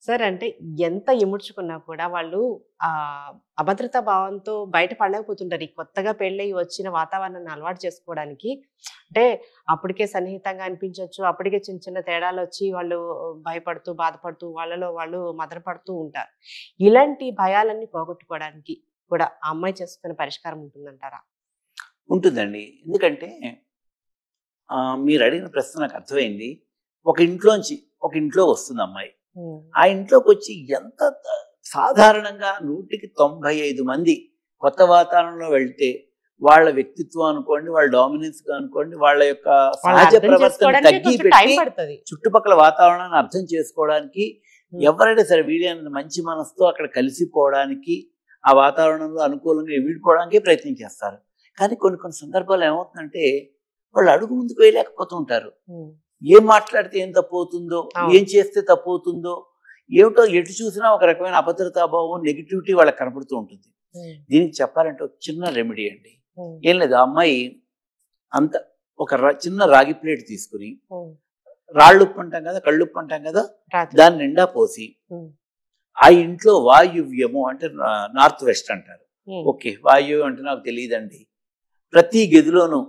Sir అంటే ఎంత ఇముడ్చుకున్నా కూడా వాళ్ళు అభద్రతా భావంతో బయట పడలేకపోతుంటారు. ఈ కొత్తగా పెళ్ళయి వచ్చిన వాతావరణాన్ని అలవాటు చేసుకోవడానికి. అంటే అప్పటికే సన్నిహితంగా అనిపించొచ్చు. అప్పటికే చిన్న చిన్న తేడాలొచ్చి వాళ్ళు భయపడుతూ, బాధపడుతూ వాళ్ళలో వాళ్ళు మదనపడుతూ ఉంటారు. ఇలాంటి భయాలన్నీ పోగొట్టుకోవడానికి కూడా ఆ అమ్మాయి చేసుకునే పరిష్కారం ఉంటుందంటారా? ఉంటుందండి. ఎందుకంటే మీరు అడిగిన ప్రశ్న నాకు అర్థమైంది. ఒక ఇంట్లో వస్తుంది అమ్మాయి. హ్మ్. ఆ ఇంట్లోకొచ్చి ఎంత సాధారణంగా 100కి 95 మంది కొత్త వాతావరణంలో వెళ్తే వాళ్ళ వ్యక్తిత్వం అనుకోండి, వాళ్ళ డామినెన్స్ అనుకోండి, వాళ్ళ యొక్క వాళ్ళని సహజ అర్థం ప్రవర్తన చేసుకోవడానికే తగ్గి కొంచెం టైం పెట్టి పడతది. చుట్టుపక్కల వాతావరణాన్ని అర్థం చేసుకోవడానికి హ్మ్. ఎవరైనా సరే వీలైనంత మంచి మనసుతో అక్కడ కలిసిపోవడానికి, ఆ వాతావరణంలో అనుకూలంగా వీడిపోవడానికే ప్రయత్నం చేస్తారు. కానీ కొన్ని కొన్ని సందర్భాల్లో ఏమవుతుందంటే వాళ్ళు అడుగు ముందుకు వేయలేకపోతూ ఉంటారు. హ్మ్. ఏం మాట్లాడితే ఏం తప్పవుతుందో, అవును. ఏం చేస్తే తప్పవుతుందో, ఏమిటో ఎటు చూసినా ఒక రకమైన అభద్రతాభావం, నెగటివిటీ వాళ్ళకి కనపడుతూ ఉంటుంది. హ్మ్. దీనికి చెప్పాలంటే ఒక చిన్న రెమెడీ అండి. హ్మ్. ఏం లేదు, ఆ అమ్మాయి అంత ఒక చిన్న రాగి ప్లేట్ తీసుకుని, హ్మ్. రాళ్ళుప్పు అంటాం కదా, కళ్ళుప్పు అంటాం కదా, రాత్రి. దాని నిండా పోసి, హ్మ్. ఆ ఇంట్లో వాయువ్యము అంటే నార్త్ వెస్ట్ అంటారు. హ్మ్. ఓకే, వాయువ్యం అంటే నాకు తెలియదండి. ప్రతి గదిలోను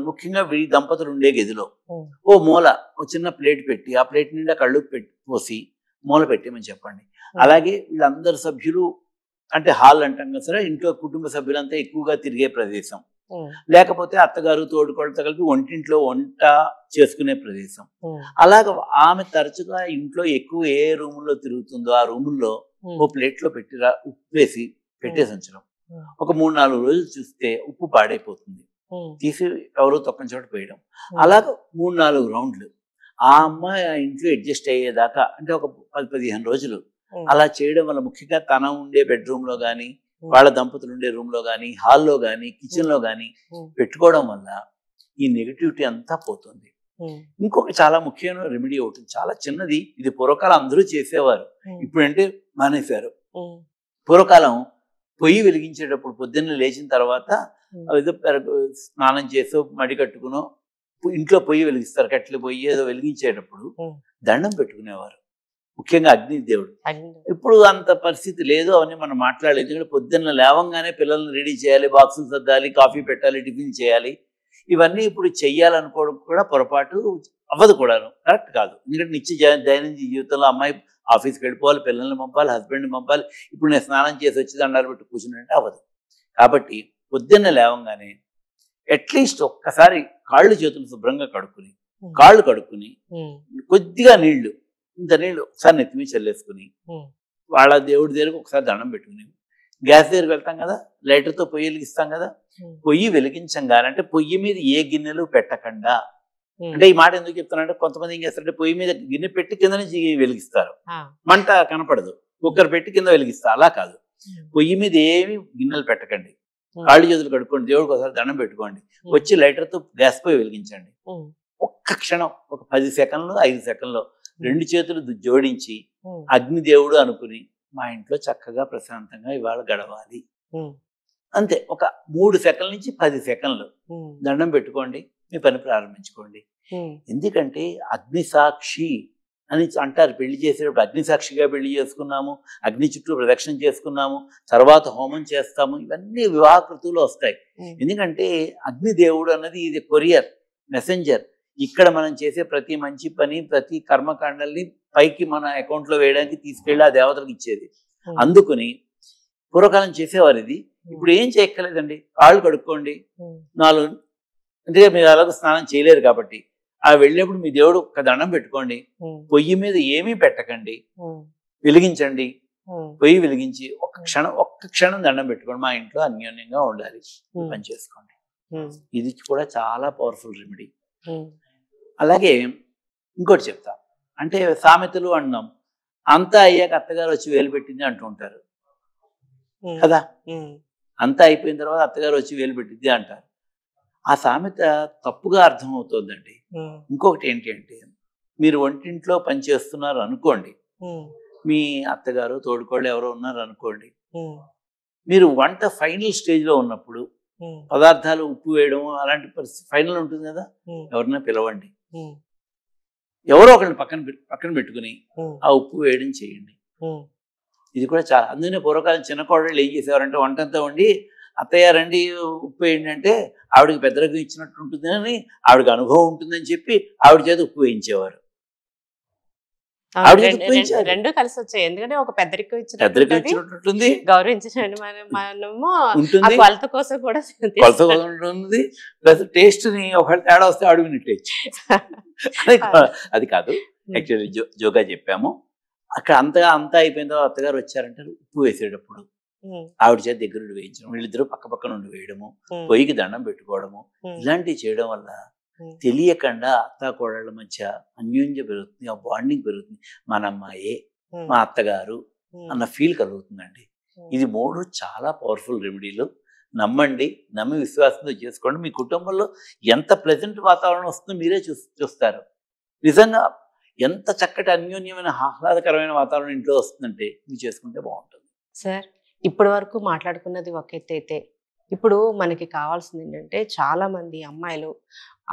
ముఖ్యంగా వీరి దంపతులు ఉండే గదిలో హ్మ్. ఓ మూల ఓ చిన్న ప్లేట్ పెట్టి, ఆ ప్లేట్ నిండా కళ్ళు పోసి మూల పెట్టేమని చెప్పండి. అలాగే వీళ్ళందరు సభ్యులు అంటే హాల్ అంటాం కదా సరే, ఇంట్లో కుటుంబ సభ్యులంతా ఎక్కువగా తిరిగే ప్రదేశం, హ్మ్. లేకపోతే అత్తగారు తోడుకోళ్ళతో కలిపి వంటింట్లో వంట చేసుకునే ప్రదేశం. హ్మ్. అలాగ ఆమె తరచుగా ఇంట్లో ఎక్కువ ఏ రూముల్లో తిరుగుతుందో ఆ రూముల్లో హ్మ్. ఓ ప్లేట్లో పెట్టి ఉప్పు వేసి పెట్టేసి ఉంచడం. హ్మ్. ఒక 3-4 రోజులు చూస్తే ఉప్పు పాడైపోతుంది. హ్మ్. తీసి ఎవరో తొక్కని చోట పోయడం. హ్మ్. అలాగ 3-4 రౌండ్లు ఆ అమ్మాయి ఆ ఇంట్లో అడ్జస్ట్ అయ్యేదాకా, అంటే ఒక 10-15 రోజులు హ్మ్. అలా చేయడం వల్ల ముఖ్యంగా తన ఉండే బెడ్రూమ్లో కానీ, హ్మ్. వాళ్ళ దంపతులు ఉండే రూమ్లో కానీ, హాల్లో కానీ, కిచెన్లో కానీ హ్మ్. పెట్టుకోవడం వల్ల ఈ నెగటివిటీ అంతా పోతుంది. హ్మ్. ఇంకొక చాలా ముఖ్యమైన రెమెడీ ఒకటి, చాలా చిన్నది. ఇది పూర్వకాలం అందరూ చేసేవారు, హ్మ్. ఇప్పుడంటే మానేశారు. హ్మ్. పూర్వకాలం పొయ్యి వెలిగించేటప్పుడు పొద్దున్న లేచిన తర్వాత హ్మ్. ఏదో స్నానం చేసో మడి కట్టుకునో ఇంట్లో పొయ్యి వెలిగిస్తారు, కట్టెల పొయ్యి ఏదో వెలిగించేటప్పుడు హ్మ్. దండం పెట్టుకునేవారు, ముఖ్యంగా అగ్నిదేవుడు. అగ్ని. ఇప్పుడు అంత పరిస్థితి లేదు, అవన్నీ మనం మాట్లాడలేదు. ఎందుకంటే పొద్దున్న లేవంగానే పిల్లల్ని రెడీ చేయాలి, బాక్సులు సర్దాలి, కాఫీ పెట్టాలి, టిఫిన్ చేయాలి. ఇవన్నీ ఇప్పుడు చెయ్యాలనుకోవడం కూడా పొరపాటు, అవ్వదు కూడాను, కరెక్ట్ కాదు. ఎందుకంటే దైనందిన జీవితంలో అమ్మాయి ఆఫీస్కి వెళ్ళిపోవాలి, పిల్లల్ని పంపాలి, హస్బెండ్ని పంపాలి. ఇప్పుడు నేను స్నానం చేసి వచ్చి దండాలు పెట్టి కూర్చున్నట్టు అవ్వదు. కాబట్టి పొద్దున్న లేవంగానే అట్లీస్ట్ ఒక్కసారి కాళ్ళు చేతులు శుభ్రంగా కడుక్కుని, హ్మ్. కాళ్ళు కడుక్కుని, హ్మ్. కొద్దిగా నీళ్లు, ఇంత నీళ్లు ఒకసారి నెత్తిమీ చల్లేసుకుని, హ్మ్. వాళ్ళ దేవుడి దగ్గరకు ఒకసారి దండం పెట్టుకుని, గ్యాస్ దగ్గరికి వెళ్తాం కదా, లైటర్తో పొయ్యి వెలిగిస్తాం కదా, హ్మ్. పొయ్యి వెలిగించంగానే అంటే పొయ్యి మీద ఏ గిన్నెలు పెట్టకుండా, హ్మ్. అంటే ఈ మాట ఎందుకు చెప్తానంటే కొంతమంది ఏం చేస్తారంటే పొయ్యి మీద గిన్నె పెట్టి కింద నుంచి వెలిగిస్తారు, ఆ! మంట కనపడదు, కుక్కర్ పెట్టి కింద వెలిగిస్తారు. అలా కాదు, హ్మ్. పొయ్యి మీద ఏమి గిన్నెలు పెట్టకండి, హ్మ్. కాళ్ళు చేతులు కడుక్కోండి, దేవుడికి ఒకసారి దండం పెట్టుకోండి, వచ్చి లైటర్తో గ్యాస్ పొయ్యి వెలిగించండి. హ్మ్. ఒక్క క్షణం, ఒక 10 సెకండ్లు 5 సెకండ్లో రెండు చేతులు జోడించి హ్మ్. అగ్నిదేవుడు అనుకుని, మా ఇంట్లో చక్కగా ప్రశాంతంగా ఇవాళ గడవాలి, హ్మ్. అంతే. ఒక 3 సెకండ్ల నుంచి 10 సెకండ్లు హ్మ్. దండం పెట్టుకోండి, మీ పని ప్రారంభించుకోండి. హ్మ్. ఎందుకంటే అగ్నిసాక్షి అని అంటారు, పెళ్లి చేసేటప్పుడు అగ్నిసాక్షిగా పెళ్లి చేసుకున్నాము, అగ్ని చుట్టూ ప్రదక్షిణ చేసుకున్నాము, తర్వాత హోమం చేస్తాము, ఇవన్నీ వివాహకృతులు వస్తాయి. హ్మ్. ఎందుకంటే అగ్నిదేవుడు అన్నది ఇది కొరియర్, మెసెంజర్. ఇక్కడ మనం చేసే ప్రతి మంచి పని, ప్రతి కర్మకాండల్ని పైకి మన అకౌంట్లో వేయడానికి తీసుకెళ్ళి ఆ దేవతలకు ఇచ్చేది. హ్మ్. అందుకుని పూర్వకాలం చేసేవారు ఇది. ఇప్పుడు ఏం చేయక్కర్లేదండి, కాళ్ళు కడుక్కోండి, హ్మ్. 4 అంటే మీరు అలాగే స్నానం చేయలేరు కాబట్టి ఆ వెళ్ళినప్పుడు మీ దేవుడు ఒక దండం పెట్టుకోండి, హ్మ్. పొయ్యి మీద ఏమీ పెట్టకండి, హ్మ్. వెలిగించండి, హ్మ్. పొయ్యి వెలిగించి ఒక్క క్షణం దండం పెట్టుకోండి, మా ఇంట్లో అన్యోన్యంగా ఉండాలి, ఈ హ్మ్. పని చేసుకోండి. హ్మ్. ఇది కూడా చాలా పవర్ఫుల్ రెమెడీ. హ్మ్. అలాగే ఇంకోటి చెప్తా, అంటే సామెతలు అన్నాం, అంతా అయ్యాక అత్తగారు వచ్చి వేలు పెట్టింది అంటూ ఉంటారు హ్మ్. కదా, హ్మ్. అంతా అయిపోయిన తర్వాత అత్తగారు వచ్చి వేలు పెట్టింది అంటారు. ఆ సామెత తప్పుగా అర్థమవుతోందండి. హ్మ్. ఇంకొకటి ఏంటి అంటే, మీరు వంటింట్లో పని చేస్తున్నారు అనుకోండి, హ్మ్. మీ అత్తగారు తోడుకోళ్ళు ఎవరో ఉన్నారు అనుకోండి, హ్మ్. మీరు వంట ఫైనల్ స్టేజ్లో ఉన్నప్పుడు హ్మ్. పదార్థాలు ఉప్పు వేయడం అలాంటి పరిస్థితి ఫైనల్ ఉంటుంది కదా, హ్మ్. ఎవరినైనా పిలవండి, హ్మ్. ఎవరో ఒకరిని పక్కన పెట్టుకుని ఆ ఉప్పు వేయడం చేయండి. ఇది కూడా చాలా, అందుకనే పూర్వకాలం చిన్న కోడళ్ళు ఏం చేసేవారంటే వంటంతా వండి అత్తయ్య రండి ఉప్పు వేయండి అంటే ఆవిడకి పెద్దలకు ఇచ్చినట్టు ఉంటుందని, ఆవిడకి అనుభవం ఉంటుందని చెప్పి ఆవిడ చేత ఉప్పు వేయించేవారు. రెండు కలిసి వచ్చాయి. ఎందుకంటే ఒక పెద్దరికం ఇచ్చినట్టుంటుంది, గౌరవించండి మనము ఉంటుంది, కొలత కోసం కూడా ఉంటుంది, ప్లస్ టేస్ట్ ని ఒకవేళ తేడా వస్తే ఆవిడ వినట్టేచ్చు. అది కాదు, యాక్చువల్లీ జోగా చెప్పాము. అక్కడ అంతా అయిపోయిన తర్వాత అత్తగారు వచ్చారంటే ఉప్పు వేసేటప్పుడు ఆవిడ చేత దగ్గర వేయించడం, వీళ్ళిద్దరూ పక్క నుండి వేయడము, పొయ్యికి దండం పెట్టుకోవడము, ఇలాంటివి చేయడం వల్ల తెలియకుండా అత్త కోడళ్ళ మధ్య అన్యోన్యం పెరుగుతుంది, ఆ బాండింగ్ పెరుగుతుంది. మన అమ్మాయే మా అత్తగారు అన్న ఫీల్ కలుగుతుందండి. ఇది 3 చాలా పవర్ఫుల్ రెమెడీలు. నమ్మండి, నమ్మి విశ్వాసంతో చేసుకోండి. మీ కుటుంబంలో ఎంత ప్లెజెంట్ వాతావరణం వస్తుందో మీరే చూస్తారు. నిజంగా ఎంత చక్కటి అన్యోన్యమైన ఆహ్లాదకరమైన వాతావరణం ఇంట్లో వస్తుందంటే మీరు చేసుకుంటే బాగుంటుంది. సార్, ఇప్పటి వరకు మాట్లాడుకున్నది ఒక ఎత్తు అయితే, ఇప్పుడు మనకి కావాల్సింది ఏంటంటే, చాలా మంది అమ్మాయిలు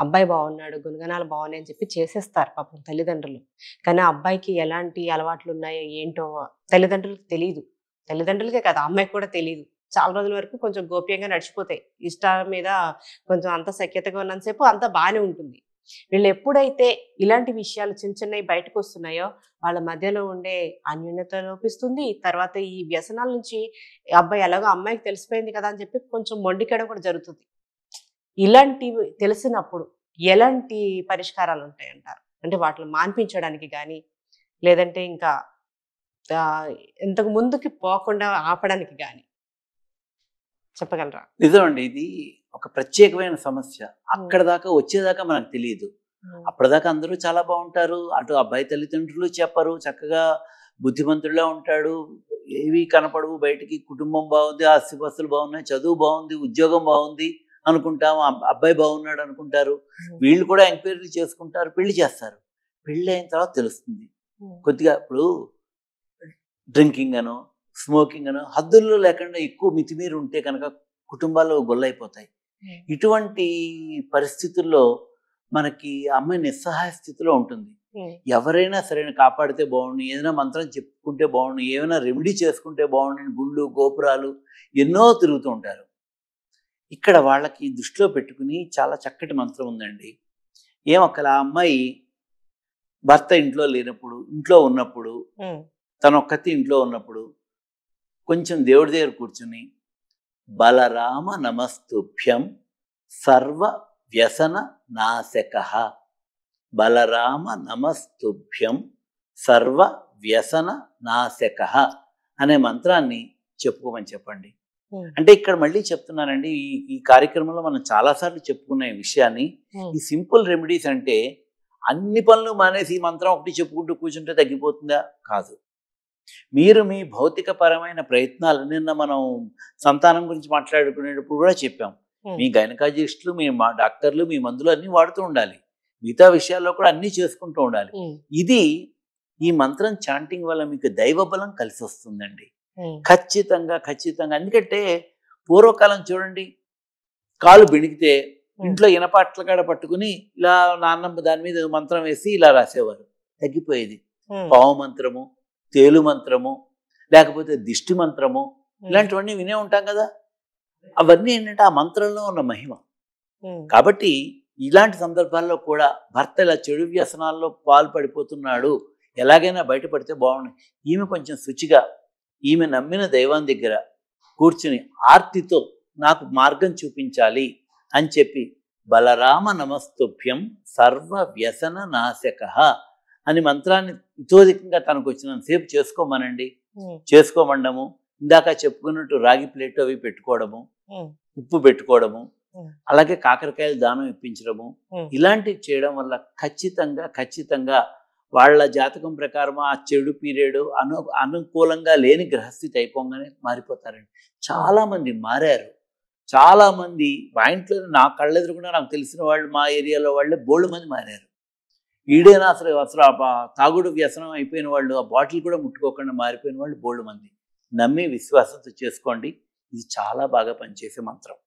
అబ్బాయి బాగున్నాడు, గుణగణాలు బాగున్నాయి అని చెప్పి చేసేస్తారు పాపం తల్లిదండ్రులు. కానీ ఆ అబ్బాయికి ఎలాంటి అలవాట్లు ఉన్నాయో ఏంటో తల్లిదండ్రులకు తెలియదు. తల్లిదండ్రులకే కాదు, అమ్మాయికి కూడా తెలియదు. చాలా రోజుల వరకు కొంచెం గోప్యంగా నడిచిపోతాయి. ఇష్టాల మీద కొంచెం అంత సఖ్యతగా ఉన్నంతసేపు అంతా బాగానే ఉంటుంది. వీళ్ళు ఎప్పుడైతే ఇలాంటి విషయాలు చిన్నవి బయటకు వస్తున్నాయో వాళ్ళ మధ్యలో ఉండే అన్యోన్యత లోపిస్తుంది. తర్వాత ఈ వ్యసనాల నుంచి అబ్బాయి ఎలాగో అమ్మాయికి తెలిసిపోయింది కదా అని చెప్పి కొంచెం మొండికెడ కూడా జరుగుతుంది. ఇలాంటివి తెలిసినప్పుడు ఎలాంటి పరిష్కారాలు ఉంటాయంటారు? అంటే వాటిని మాన్పించడానికి కానీ, లేదంటే ఇంకా ఇంతకు ముందుకి పోకుండా ఆపడానికి కానీ చెప్పగలరా? నిజమండి, ఇది ఒక ప్రత్యేకమైన సమస్య. అక్కడ దాకా వచ్చేదాకా మనకు తెలియదు. అప్పటిదాకా అందరూ చాలా బాగుంటారు. అటు అబ్బాయి తల్లిదండ్రులు చెప్పరు, చక్కగా బుద్ధిమంతుడిలా ఉంటాడు, ఏవి కనపడవు బయటికి, కుటుంబం బాగుంది, ఆస్తిపాస్తులు బాగున్నాయి, చదువు బాగుంది, ఉద్యోగం బాగుంది అనుకుంటాము, అబ్బాయి బాగున్నాడు అనుకుంటారు. వీళ్ళు కూడా ఎంక్వైరీలు చేసుకుంటారు, పెళ్లి చేస్తారు. పెళ్ళి అయిన తర్వాత తెలుస్తుంది కొద్దిగా. ఇప్పుడు డ్రింకింగ్ అను, స్మోకింగ్ అను హద్దుల్లో లేకుండా ఎక్కువ మితిమీరు ఉంటే కనుక కుటుంబాలు గొల్లైపోతాయి. ఇటువంటి పరిస్థితుల్లో మనకి అమ్మాయి నిస్సహాయ స్థితిలో ఉంటుంది. ఎవరైనా సరైన కాపాడితే బాగుండు, ఏదైనా మంత్రం చెప్పుకుంటే బాగుండు, ఏమైనా రెమెడీ చేసుకుంటే బాగుండు, గుళ్ళు గోపురాలు ఎన్నో తిరుగుతూ ఉంటారు. ఇక్కడ వాళ్ళకి దృష్టిలో పెట్టుకుని చాలా చక్కటి మంత్రం ఉందండి. ఏమక్కల ఆ అమ్మాయి భర్త ఇంట్లో లేనప్పుడు, ఇంట్లో ఉన్నప్పుడు, తనొక్కతి ఇంట్లో ఉన్నప్పుడు కొంచెం దేవుడి దగ్గర కూర్చుని బలరామ నమస్తుభ్యం సర్వ వ్యసన నాశకః, బలరామ నమస్తుభ్యం సర్వ వ్యసన నాశకః అనే మంత్రాన్ని చెప్పుకోమని చెప్పండి. అంటే ఇక్కడ మళ్ళీ చెప్తున్నానండి, ఈ కార్యక్రమంలో మనం చాలాసార్లు చెప్పుకున్న ఈ విషయాన్ని. ఈ సింపుల్ రెమెడీస్ అంటే అన్ని పనులు మానేసి ఈ మంత్రం ఒకటి చెప్పుకుంటూ కూర్చుంటే తగ్గిపోతుందా? కాదు. మీరు మీ భౌతిక పరమైన ప్రయత్నాలు, నిన్న మనం సంతానం గురించి మాట్లాడుకునేటప్పుడు కూడా చెప్పాం, మీ గైనకాలజిస్టులు, మీ డాక్టర్లు మీ మందులు అన్ని వాడుతూ ఉండాలి, మిగతా విషయాల్లో కూడా అన్ని చేసుకుంటూ ఉండాలి. ఇది ఈ మంత్రం చాంటింగ్ వల్ల మీకు దైవ బలం కలిసి వస్తుందండి. ఖచ్చితంగా ఖచ్చితంగా. ఎందుకంటే పూర్వకాలం చూడండి, కాలు బెణికితే ఇంట్లో ఇనపాట్ల కాడ పట్టుకుని ఇలా నాన్నమ్మ దాని మీద మంత్రం వేసి ఇలా రాసేవారు, తగ్గిపోయేది. పావు మంత్రము, తేలు మంత్రము, లేకపోతే దిష్టి మంత్రము, ఇలాంటివన్నీ వినే ఉంటాం కదా. అవన్నీ ఏంటంటే ఆ మంత్రంలో ఉన్న మహిమ. కాబట్టి ఇలాంటి సందర్భాల్లో కూడా భర్త ఇలా చెడు వ్యసనాల్లో పాల్పడిపోతున్నాడు, ఎలాగైనా బయటపడితే బాగుంది. ఈమె కొంచెం శుచిగా ఈమె నమ్మిన దైవం దగ్గర కూర్చుని ఆర్తితో నాకు మార్గం చూపించాలి అని చెప్పి బలరామ నమస్తుభ్యం సర్వ వ్యసన నాశకః అని మంత్రాన్ని ఇతోధికంగా తనకు వచ్చినంతసేపు చేసుకోమనండి. చేసుకోమండము, ఇందాక చెప్పుకున్నట్టు రాగి ప్లేట్ అవి పెట్టుకోవడము, ఉప్పు పెట్టుకోవడము, అలాగే కాకరకాయలు దానం ఇప్పించడము, ఇలాంటివి చేయడం వల్ల ఖచ్చితంగా ఖచ్చితంగా వాళ్ళ జాతకం ప్రకారం ఆ చెడు పీరియడ్ అనుకూలంగా లేని గ్రహస్థితి అయిపోగానే మారిపోతారండి. చాలామంది మారారు. చాలామంది మా ఇంట్లో నా కళ్ళెదురుకుండా నాకు తెలిసిన వాళ్ళు, మా ఏరియాలో వాళ్ళే బోల్డ్ మంది మారారు. ఈడేనా అసలు తాగుడు వ్యసనం అయిపోయిన వాళ్ళు, ఆ బాటిల్ కూడా ముట్టుకోకుండా మారిపోయిన వాళ్ళు బోల్డ్ మంది. నమ్మి విశ్వాసంతో చేసుకోండి, ఇది చాలా బాగా పనిచేసే మంత్రం.